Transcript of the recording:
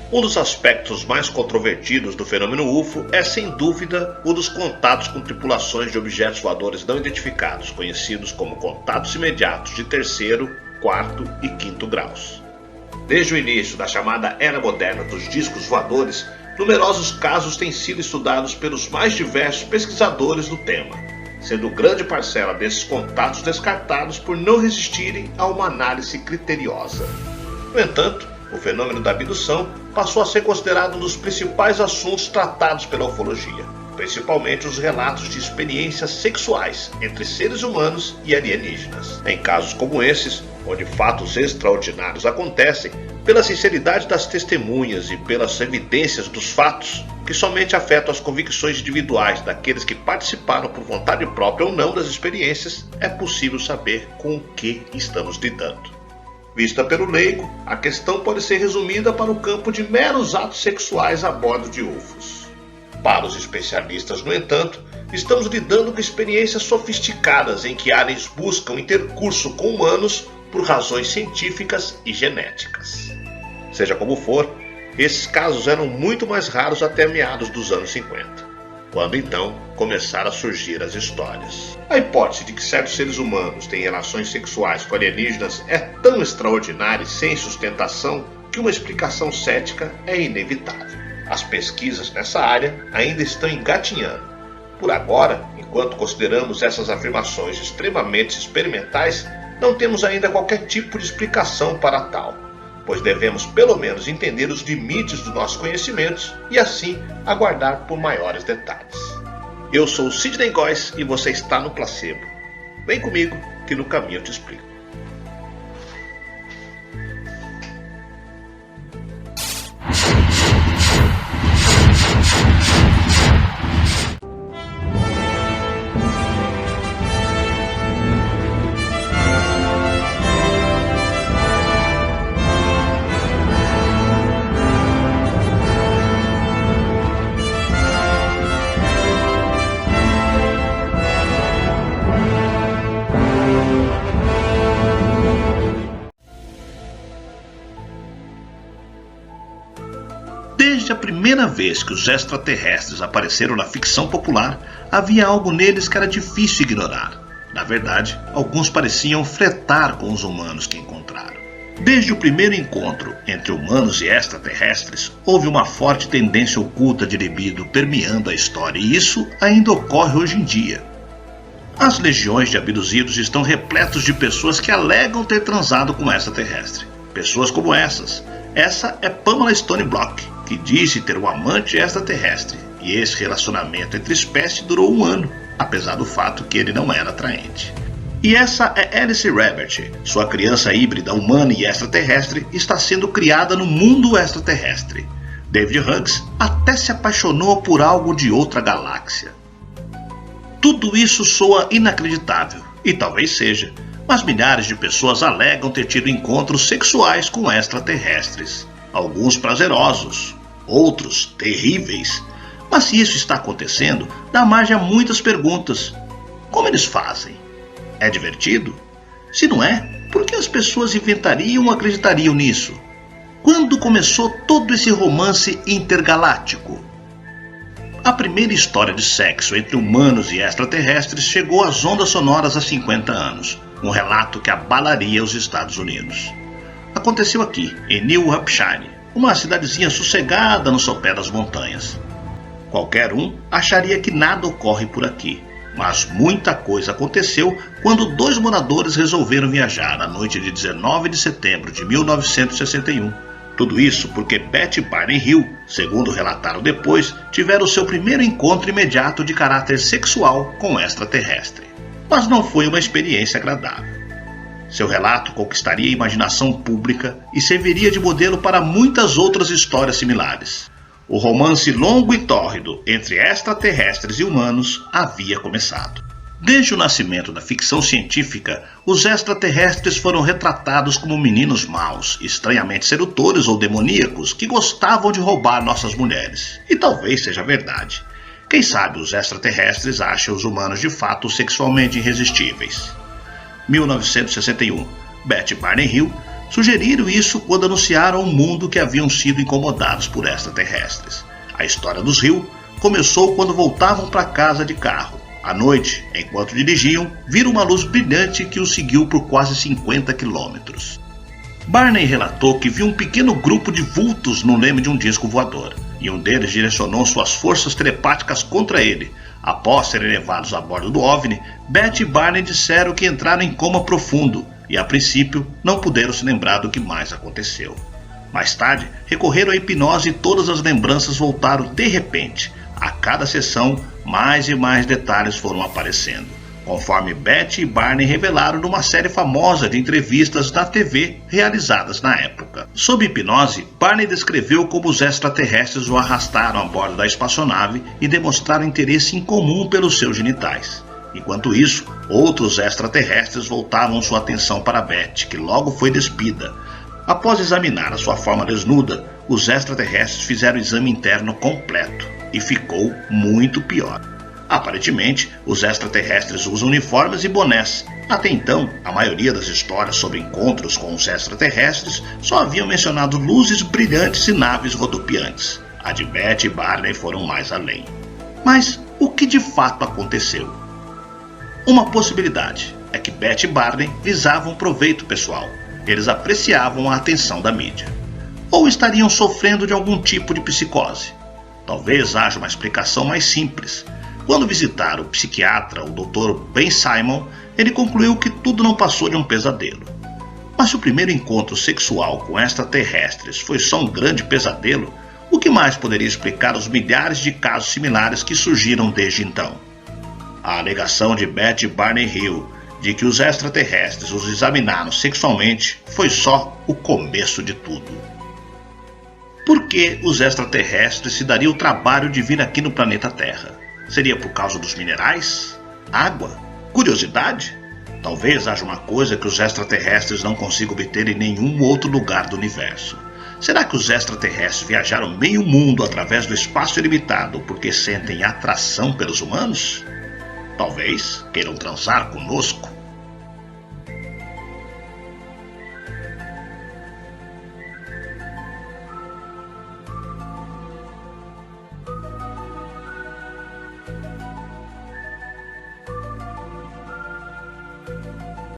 Um dos aspectos mais controvertidos do fenômeno UFO é, sem dúvida, o dos contatos com tripulações de objetos voadores não identificados, conhecidos como contatos imediatos de terceiro, quarto e quinto graus. Desde o início da chamada Era Moderna dos discos voadores, numerosos casos têm sido estudados pelos mais diversos pesquisadores do tema, sendo grande parcela desses contatos descartados por não resistirem a uma análise criteriosa. No entanto, o fenômeno da abdução passou a ser considerado um dos principais assuntos tratados pela ufologia, principalmente os relatos de experiências sexuais entre seres humanos e alienígenas. Em casos como esses, onde fatos extraordinários acontecem, pela sinceridade das testemunhas e pelas evidências dos fatos, que somente afetam as convicções individuais daqueles que participaram por vontade própria ou não das experiências, é possível saber com o que estamos lidando. Vista pelo leigo, a questão pode ser resumida para o campo de meros atos sexuais a bordo de UFOs. Para os especialistas, no entanto, estamos lidando com experiências sofisticadas em que aliens buscam intercurso com humanos por razões científicas e genéticas. Seja como for, esses casos eram muito mais raros até meados dos anos 50. Quando então começaram a surgir as histórias. A hipótese de que certos seres humanos têm relações sexuais com alienígenas é tão extraordinária e sem sustentação que uma explicação cética é inevitável. As pesquisas nessa área ainda estão engatinhando. Por agora, enquanto consideramos essas afirmações extremamente experimentais, não temos ainda qualquer tipo de explicação para tal, pois devemos pelo menos entender os limites dos nossos conhecimentos e assim aguardar por maiores detalhes. Eu sou o Sidney Góes e você está no Placebo. Vem comigo que no caminho eu te explico. Desde a primeira vez que os extraterrestres apareceram na ficção popular, havia algo neles que era difícil ignorar. Na verdade, alguns pareciam flertar com os humanos que encontraram. Desde o primeiro encontro entre humanos e extraterrestres, houve uma forte tendência oculta de libido permeando a história, e isso ainda ocorre hoje em dia. As legiões de abduzidos estão repletos de pessoas que alegam ter transado com extraterrestre. Pessoas como essas. Essa é Pamela Stone Block, que disse ter um amante extraterrestre, e esse relacionamento entre espécies durou 1 ano, apesar do fato que ele não era atraente. E essa é Alice Rabbit, sua criança híbrida humana e extraterrestre está sendo criada no mundo extraterrestre. David Hughes até se apaixonou por algo de outra galáxia. Tudo isso soa inacreditável, e talvez seja, mas milhares de pessoas alegam ter tido encontros sexuais com extraterrestres. Alguns prazerosos, outros terríveis. Mas se isso está acontecendo, dá margem a muitas perguntas. Como eles fazem? É divertido? Se não é, por que as pessoas inventariam ou acreditariam nisso? Quando começou todo esse romance intergaláctico? A primeira história de sexo entre humanos e extraterrestres chegou às ondas sonoras há 50 anos. Um relato que abalaria os Estados Unidos. Aconteceu aqui, em New Hampshire, uma cidadezinha sossegada no sopé das montanhas. Qualquer um acharia que nada ocorre por aqui, mas muita coisa aconteceu quando 2 moradores resolveram viajar na noite de 19 de setembro de 1961. Tudo isso porque Betty Barney Hill, segundo relataram depois, tiveram seu primeiro encontro imediato de caráter sexual com extraterrestre. Mas não foi uma experiência agradável. Seu relato conquistaria a imaginação pública e serviria de modelo para muitas outras histórias similares. O romance longo e tórrido entre extraterrestres e humanos havia começado. Desde o nascimento da ficção científica, os extraterrestres foram retratados como meninos maus, estranhamente sedutores ou demoníacos, que gostavam de roubar nossas mulheres. E talvez seja verdade. Quem sabe os extraterrestres acham os humanos de fato sexualmente irresistíveis. 1961. Betty Barney Hill Sugeriram isso quando anunciaram ao mundo que haviam sido incomodados por extraterrestres. A história dos Hill começou quando voltavam para casa de carro. À noite, enquanto dirigiam, viram uma luz brilhante que os seguiu por quase 50 quilômetros. Barney relatou que viu um pequeno grupo de vultos no leme de um disco voador, e um deles direcionou suas forças telepáticas contra ele. Após serem levados a bordo do OVNI, Beth e Barney disseram que entraram em coma profundo e, a princípio, não puderam se lembrar do que mais aconteceu. Mais tarde, recorreram à hipnose e todas as lembranças voltaram de repente. A cada sessão, mais e mais detalhes foram aparecendo, conforme Beth e Barney revelaram numa série famosa de entrevistas na TV realizadas na época. Sob hipnose, Barney descreveu como os extraterrestres o arrastaram a bordo da espaçonave e demonstraram interesse incomum pelos seus genitais. Enquanto isso, outros extraterrestres voltavam sua atenção para Beth, que logo foi despida. Após examinar a sua forma desnuda, os extraterrestres fizeram o exame interno completo e ficou muito pior. Aparentemente, os extraterrestres usam uniformes e bonés. Até então, a maioria das histórias sobre encontros com os extraterrestres só haviam mencionado luzes brilhantes e naves rodopiantes. A de Beth e Barney foram mais além. Mas o que de fato aconteceu? Uma possibilidade é que Beth e Barney visavam proveito pessoal. Eles apreciavam a atenção da mídia. Ou estariam sofrendo de algum tipo de psicose. Talvez haja uma explicação mais simples. Quando visitaram o psiquiatra, o Dr. Ben Simon, ele concluiu que tudo não passou de um pesadelo. Mas se o primeiro encontro sexual com extraterrestres foi só um grande pesadelo, o que mais poderia explicar os milhares de casos similares que surgiram desde então? A alegação de Beth e Barney Hill de que os extraterrestres os examinaram sexualmente foi só o começo de tudo. Por que os extraterrestres se dariam o trabalho de vir aqui no planeta Terra? Seria por causa dos minerais? Água? Curiosidade? Talvez haja uma coisa que os extraterrestres não consigam obter em nenhum outro lugar do universo. Será que os extraterrestres viajaram meio mundo através do espaço ilimitado porque sentem atração pelos humanos? Talvez queiram transar conosco.